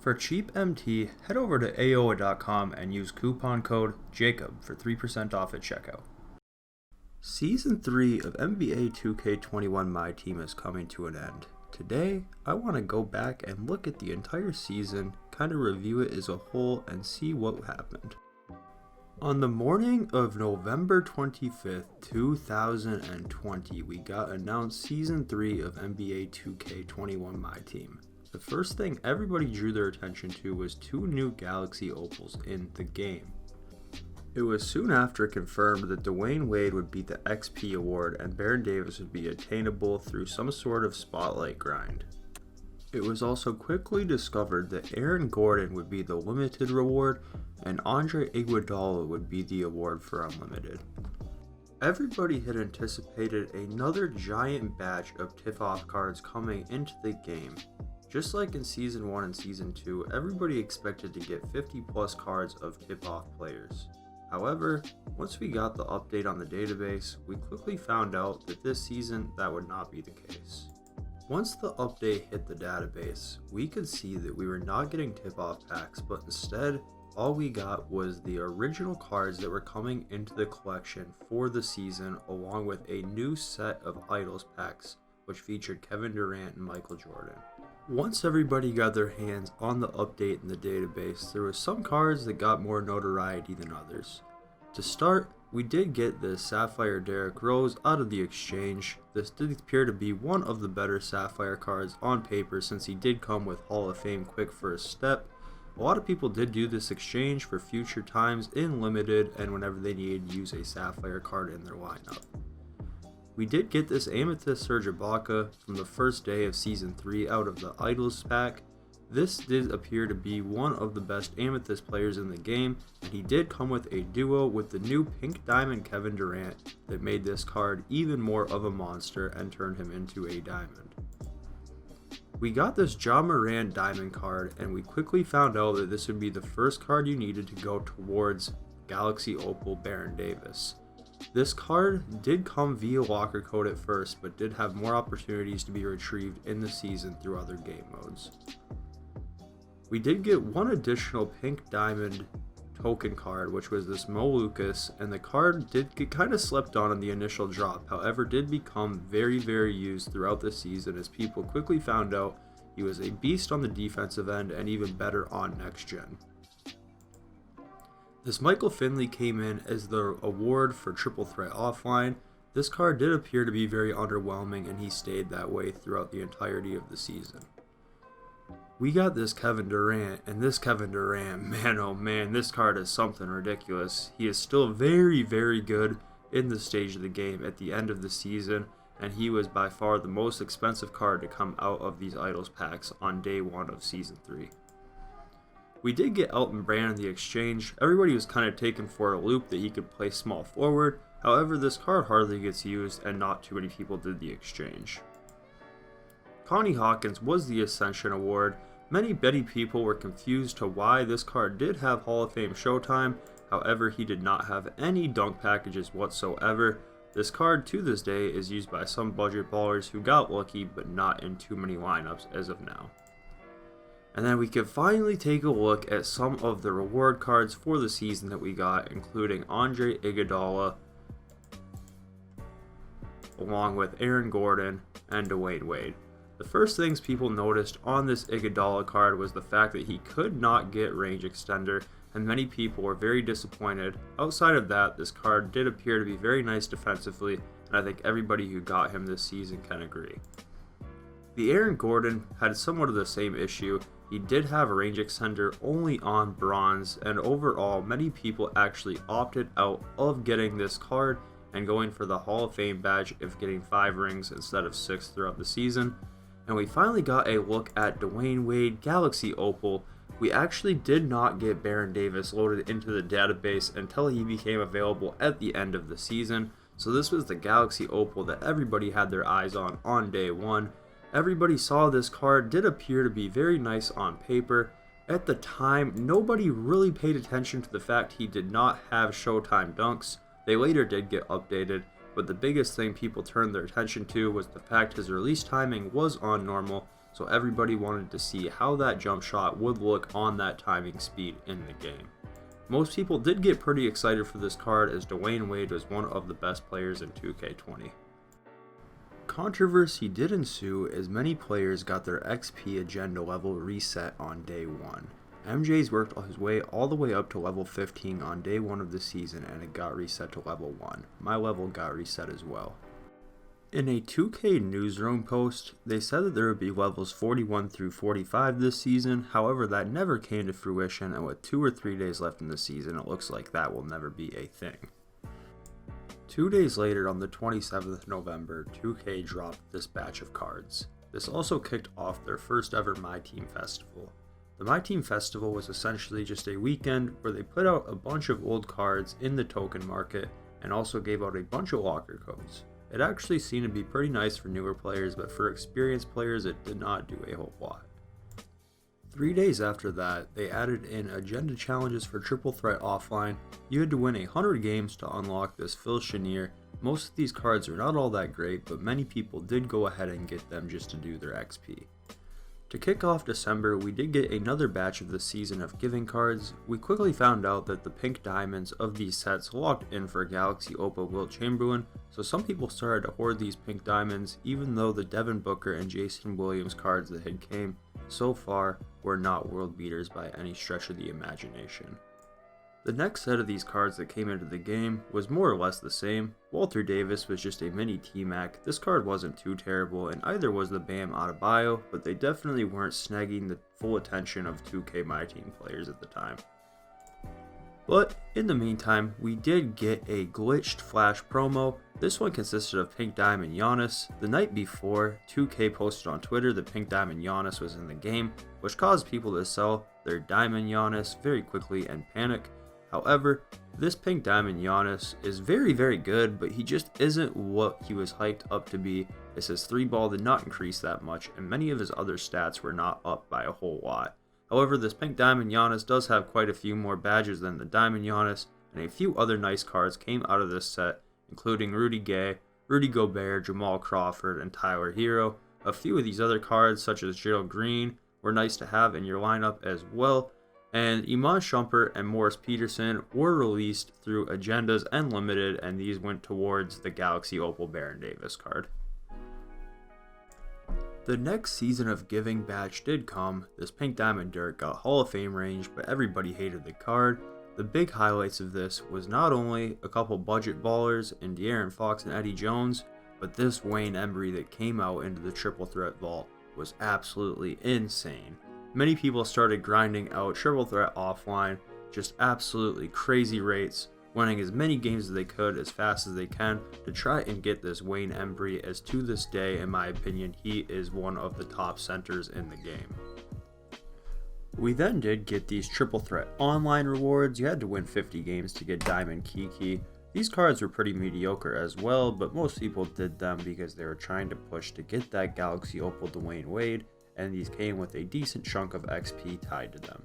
For cheap MT, head over to aoa.com and use coupon code JACOB for 3% off at checkout. Season 3 of NBA 2K21 Myteam is coming to an end. Today, I want to go back and look at the entire season, kind of review it as a whole, and see what happened. On the morning of November 25th, 2020, we got announced Season 3 of NBA 2K21 Myteam. The first thing everybody drew their attention to was 2 new Galaxy Opals in the game. It was soon after confirmed that Dwyane Wade would beat the XP award and Baron Davis would be attainable through some sort of spotlight grind. It was also quickly discovered that Aaron Gordon would be the limited reward and Andre Iguodala would be the award for unlimited. Everybody had anticipated another giant batch of tip-off cards coming into the game. Just like in Season 1 and Season 2, everybody expected to get 50 plus cards of tip-off players. However, once we got the update on the database, we quickly found out that this season that would not be the case. Once the update hit the database, we could see that we were not getting tip-off packs, but instead, all we got was the original cards that were coming into the collection for the season, along with a new set of Idols packs, which featured Kevin Durant and Michael Jordan. Once everybody got their hands on the update in the database, there were some cards that got more notoriety than others. To start, we did get the Sapphire Derrick Rose out of the exchange. This did appear to be one of the better Sapphire cards on paper since he did come with Hall of Fame quick first step. A lot of people did do this exchange for future times in Limited and whenever they needed to use a Sapphire card in their lineup. We did get this Amethyst Serge Ibaka from the first day of Season 3 out of the Idols pack. This did appear to be one of the best Amethyst players in the game, and he did come with a duo with the new Pink Diamond Kevin Durant that made this card even more of a monster and turned him into a diamond. We got this Ja Morant diamond card, and we quickly found out that this would be the first card you needed to go towards Galaxy Opal Baron Davis. This card did come via locker code at first, but did have more opportunities to be retrieved in the season through other game modes. We did get one additional Pink Diamond token card, which was this Mo Lucas, and the card did get kind of slept on in the initial drop, however did become very used throughout the season as people quickly found out he was a beast on the defensive end and even better on next gen. This Michael Finley came in as the award for Triple Threat Offline. This card did appear to be very underwhelming and he stayed that way throughout the entirety of the season. We got this Kevin Durant, and this Kevin Durant, man oh man, this card is something ridiculous. He is still very good in the stage of the game at the end of the season, and he was by far the most expensive card to come out of these Idols packs on day 1 of Season 3. We did get Elton Brand in the exchange. Everybody was kind of taken for a loop that he could play small forward. However, this card hardly gets used and not too many people did the exchange. Connie Hawkins was the Ascension Award. Many people were confused to why this card did have Hall of Fame Showtime. However, he did not have any dunk packages whatsoever. This card to this day is used by some budget ballers who got lucky but not in too many lineups as of now. And then we could finally take a look at some of the reward cards for the season that we got, including Andre Iguodala, along with Aaron Gordon and Dwyane Wade. The first things people noticed on this Iguodala card was the fact that he could not get range extender, and many people were very disappointed. Outside of that, this card did appear to be very nice defensively, and I think everybody who got him this season can agree. The Aaron Gordon had somewhat of the same issue. He did have a range extender only on bronze, and overall many people actually opted out of getting this card and going for the Hall of Fame badge of getting 5 rings instead of 6 throughout the season. And we finally got a look at Dwyane Wade Galaxy Opal. We actually did not get Baron Davis loaded into the database until he became available at the end of the season, so this was the Galaxy Opal that everybody had their eyes on day 1. Everybody saw this card, did appear to be very nice on paper. At the time, nobody really paid attention to the fact he did not have Showtime dunks. They later did get updated, but the biggest thing people turned their attention to was the fact his release timing was on normal, so everybody wanted to see how that jump shot would look on that timing speed in the game. Most people did get pretty excited for this card as Dwyane Wade was one of the best players in 2K20. Controversy did ensue as many players got their XP agenda level reset on day 1. MJ's worked his way all the way up to level 15 on day 1 of the season and it got reset to level 1. My level got reset as well. In a 2K newsroom post, they said that there would be levels 41 through 45 this season, however that never came to fruition, and with 2 or 3 days left in the season it looks like that will never be a thing. 2 days later, on the 27th November, 2K dropped this batch of cards. This also kicked off their first ever MyTeam Festival. The MyTeam Festival was essentially just a weekend where they put out a bunch of old cards in the token market and also gave out a bunch of locker codes. It actually seemed to be pretty nice for newer players, but for experienced players it did not do a whole lot. 3 days after that, they added in agenda challenges for Triple Threat Offline. You had to win 100 games to unlock this Phil Chenier. Most of these cards are not all that great, but many people did go ahead and get them just to do their XP. To kick off December, we did get another batch of the season of giving cards. We quickly found out that the pink diamonds of these sets locked in for Galaxy Opal Wilt Chamberlain, so some people started to hoard these pink diamonds, even though the Devin Booker and Jason Williams cards that had came so far were not world beaters by any stretch of the imagination. The next set of these cards that came into the game was more or less the same. Walter Davis was just a mini T-Mac. This card wasn't too terrible, and either was the Bam Adebayo, but they definitely weren't snagging the full attention of 2K Myteam players at the time. But in the meantime, we did get a glitched flash promo. This one consisted of Pink Diamond Giannis. The night before, 2K posted on Twitter that Pink Diamond Giannis was in the game, which caused people to sell their Diamond Giannis very quickly and panic. However, this Pink Diamond Giannis is very, very good, but he just isn't what he was hyped up to be, as his 3-ball did not increase that much, and many of his other stats were not up by a whole lot. However, this Pink Diamond Giannis does have quite a few more badges than the Diamond Giannis, and a few other nice cards came out of this set, including Rudy Gay, Rudy Gobert, Jamal Crawford, and Tyler Hero. A few of these other cards, such as Gerald Green, were nice to have in your lineup as well. And Iman Shumpert and Morris Peterson were released through agendas and limited, and these went towards the Galaxy Opal Baron Davis card. The next season of Giving batch did come. This Pink Diamond Dirk got Hall of Fame range, but everybody hated the card. The big highlights of this was not only a couple budget ballers in De'Aaron Fox and Eddie Jones, but this Wayne Embry that came out into the Triple Threat Vault was absolutely insane. Many people started grinding out Triple Threat Offline, just absolutely crazy rates, winning as many games as they could as fast as they can to try and get this Wayne Embry, as to this day, in my opinion, he is one of the top centers in the game. We then did get these Triple Threat Online rewards. You had to win 50 games to get Diamond Kiki. These cards were pretty mediocre as well, but most people did them because they were trying to push to get that Galaxy Opal Dwyane Wade, and these came with a decent chunk of XP tied to them.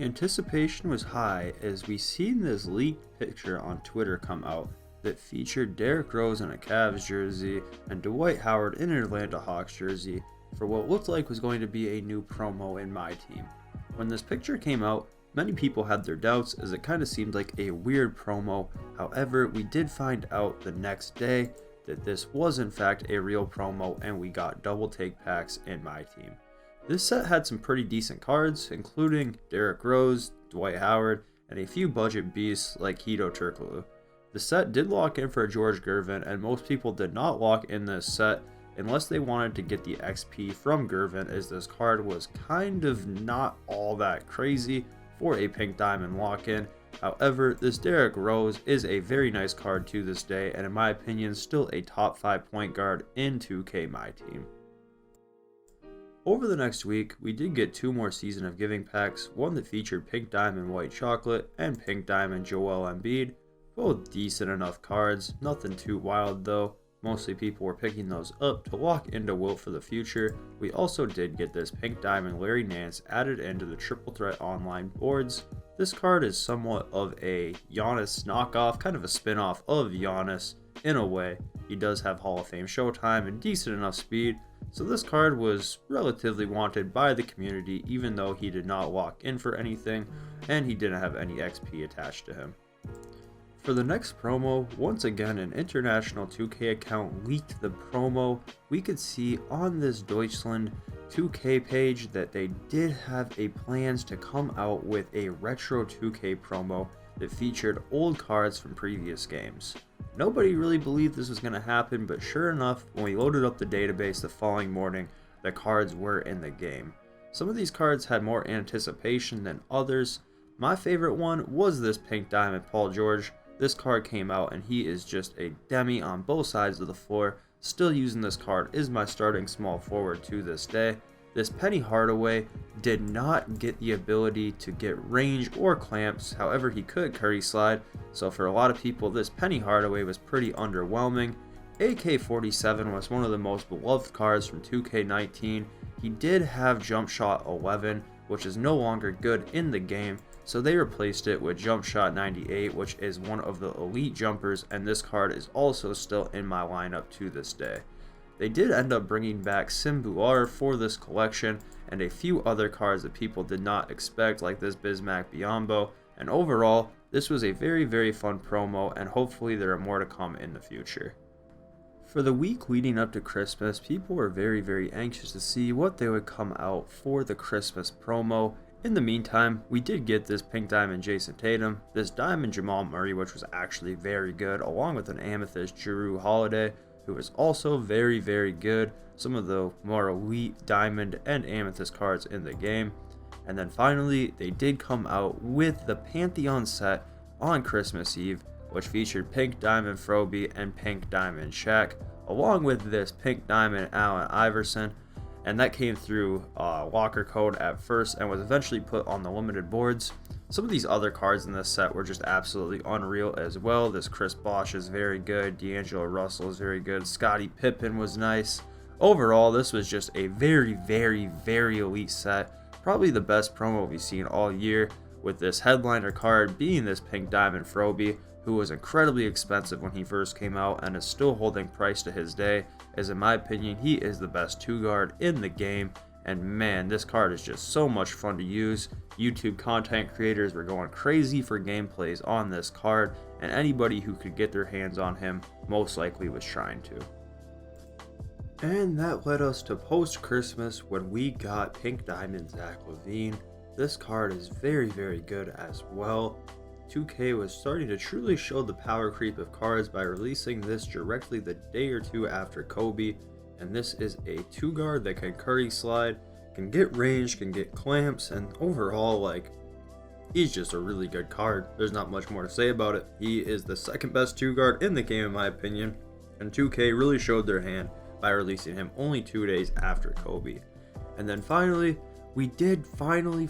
Anticipation was high as we seen this leaked picture on Twitter come out that featured Derrick Rose in a Cavs jersey and Dwight Howard in an Atlanta Hawks jersey for what looked like was going to be a new promo in MyTeam. When this picture came out, many people had their doubts as it kind of seemed like a weird promo. However, we did find out the next day that this was in fact a real promo, and we got double take packs in MyTeam. This set had some pretty decent cards, including Derrick Rose, Dwight Howard, and a few budget beasts like Hedo Turkoglu. The set did lock in for George Gervin, and most people did not lock in this set unless they wanted to get the XP from Gervin, as this card was kind of not all that crazy for a Pink Diamond lock-in. However, this Derrick Rose is a very nice card to this day, and in my opinion, still a top 5 point guard in 2K Myteam. Over the next week, we did get 2 more Season of Giving packs, one that featured Pink Diamond White Chocolate and Pink Diamond Joel Embiid. Both decent enough cards, nothing too wild though. Mostly people were picking those up to lock into Wilt for the future. We also did get this Pink Diamond Larry Nance added into the Triple Threat Online boards. This card is somewhat of a Giannis knockoff, kind of a spin-off of Giannis in a way. He does have Hall of Fame Showtime and decent enough speed, So this card was relatively wanted by the community, even though he did not lock in for anything and he didn't have any XP attached to him. For the next promo, once again an international 2K account leaked the promo. We could see on this Deutschland 2K page that they did have plans to come out with a retro 2K promo that featured old cards from previous games. Nobody really believed this was going to happen, but sure enough, when we loaded up the database the following morning, the cards were in the game. Some of these cards had more anticipation than others. My favorite one was this Pink Diamond Paul George. This card came out and he is just a demi on both sides of the floor. Still using this card, is my starting small forward to this day. This Penny Hardaway did not get the ability to get range or clamps, however he could curry slide, so for a lot of people this Penny Hardaway was pretty underwhelming. AK-47 was one of the most beloved cards from 2K19. He did have Jump Shot 11, which is no longer good in the game, so they replaced it with Jump Shot 98, which is one of the elite jumpers, and this card is also still in my lineup to this day. They did end up bringing back Simbuar for this collection and a few other cards that people did not expect, like this Bismack Biyombo, and overall this was a very fun promo, and hopefully there are more to come in the future. For the week leading up to Christmas, people were very anxious to see what they would come out for the Christmas promo. In the meantime, we did get this Pink Diamond Jason Tatum, this Diamond Jamal Murray, which was actually very good, along with an Amethyst Jrue Holiday, who was also very good. Some of the more elite Diamond and Amethyst cards in the game. And then finally, they did come out with the Pantheon set on Christmas Eve, which featured Pink Diamond Froby and Pink Diamond Shaq, along with this Pink Diamond Allen Iverson. And that came through locker code at first and was eventually put on the limited boards. Some of these other cards in this set were just absolutely unreal as well. This Chris Bosh is very good, D'Angelo Russell is very good, Scottie Pippen was nice. Overall, this was just a very elite set. Probably the best promo we've seen all year, with this headliner card being this Pink Diamond Froby, who was incredibly expensive when he first came out and is still holding price to his day, as in my opinion he is the best 2-guard in the game. And man, this card is just so much fun to use. YouTube content creators were going crazy for gameplays on this card, and anybody who could get their hands on him most likely was trying to. And that led us to post-Christmas when we got Pink Diamond Zach LaVine. This card is very good as well. 2K was starting to truly show the power creep of cards by releasing this directly the day or two after Kobe. And this is a 2-guard that can curry slide, can get range, can get clamps, and overall, like, he's just a really good card. There's not much more to say about it. He is the second best 2-guard in the game in my opinion, and 2K really showed their hand by releasing him only 2 days after Kobe. And then finally, we did finally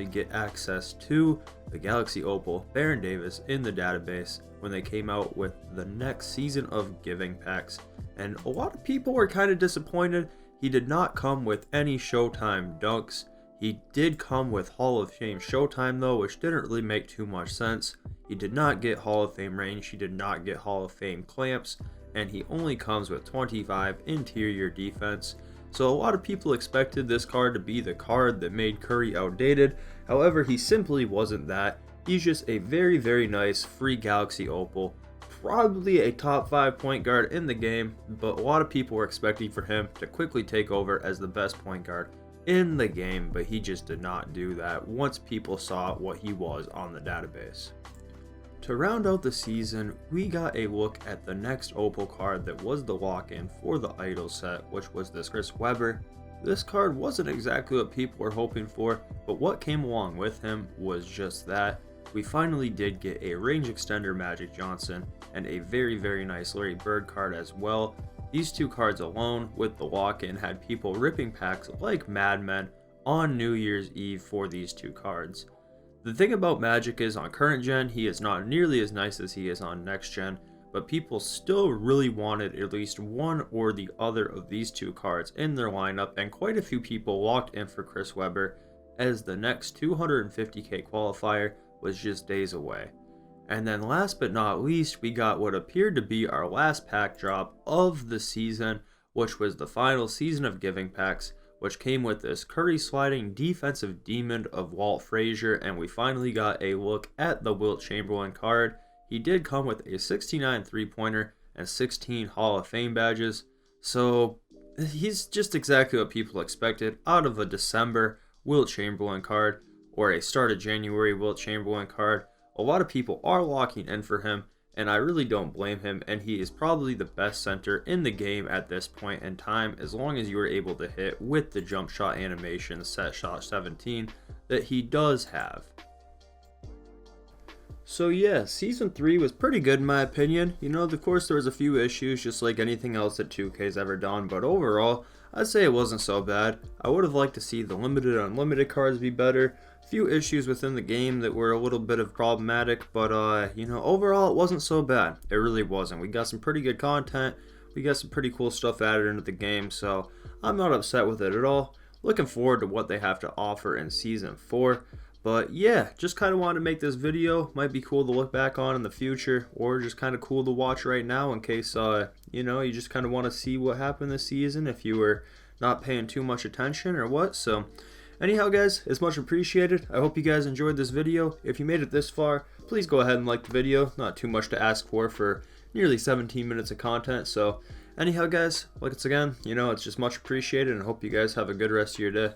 get access to the Galaxy Opal Baron Davis in the database when they came out with the next season of Giving packs. And a lot of people were kind of disappointed. He did not come with any Showtime dunks. He did come with Hall of Fame Showtime though, which didn't really make too much sense. He did not get Hall of Fame range, he did not get Hall of Fame clamps, and he only comes with 25 interior defense. So a lot of people expected this card to be the card that made Curry outdated. However, he simply wasn't that. He's just a very nice free Galaxy Opal. Probably a top 5 point guard in the game, but a lot of people were expecting for him to quickly take over as the best point guard in the game, but he just did not do that once people saw what he was on the database. To round out the season, we got a look at the next Opal card that was the lock-in for the Idol set, which was this Chris Webber. This card wasn't exactly what people were hoping for, but what came along with him was just that. We finally did get a range extender Magic Johnson and a very nice Larry Bird card as well. These two cards alone with the lock-in had people ripping packs like madmen on New Year's Eve for these two cards. The thing about Magic is on current gen, he is not nearly as nice as he is on next gen, but people still really wanted at least one or the other of these two cards in their lineup, and quite a few people locked in for Chris Webber as the next 250k qualifier was just days away. And then last but not least, we got what appeared to be our last pack drop of the season, which was the final season of giving packs, which came with this Curry sliding defensive demon of Walt Frazier, and we finally got a look at the Wilt Chamberlain card. He did come with a 69 3-pointer and 16 Hall of Fame badges, so he's just exactly what people expected out of a December Wilt Chamberlain card, or a start of January Wilt Chamberlain card. A lot of people are locking in for him, and I really don't blame him, and he is probably the best center in the game at this point in time, as long as you are able to hit with the jump shot animation set shot 17 that he does have. So yeah, Season 3 was pretty good in my opinion. You know, of course there was a few issues, just like anything else that 2K's ever done, but overall, I'd say it wasn't so bad. I would have liked to see the limited and unlimited cards be better. A few issues within the game that were a little bit of problematic, but you know, overall it wasn't so bad. It really wasn't. We got some pretty good content. We got some pretty cool stuff added into the game, so I'm not upset with it at all. Looking forward to what they have to offer in Season 4. But yeah, just kind of wanted to make this video. Might be cool to look back on in the future, or just kind of cool to watch right now in case, you know, you just kind of want to see what happened this season if you were not paying too much attention or what. So anyhow guys, it's much appreciated. I hope you guys enjoyed this video. If you made it this far, please go ahead and like the video. Not too much to ask for nearly 17 minutes of content. So anyhow guys, once again, you know, it's just much appreciated, and I hope you guys have a good rest of your day.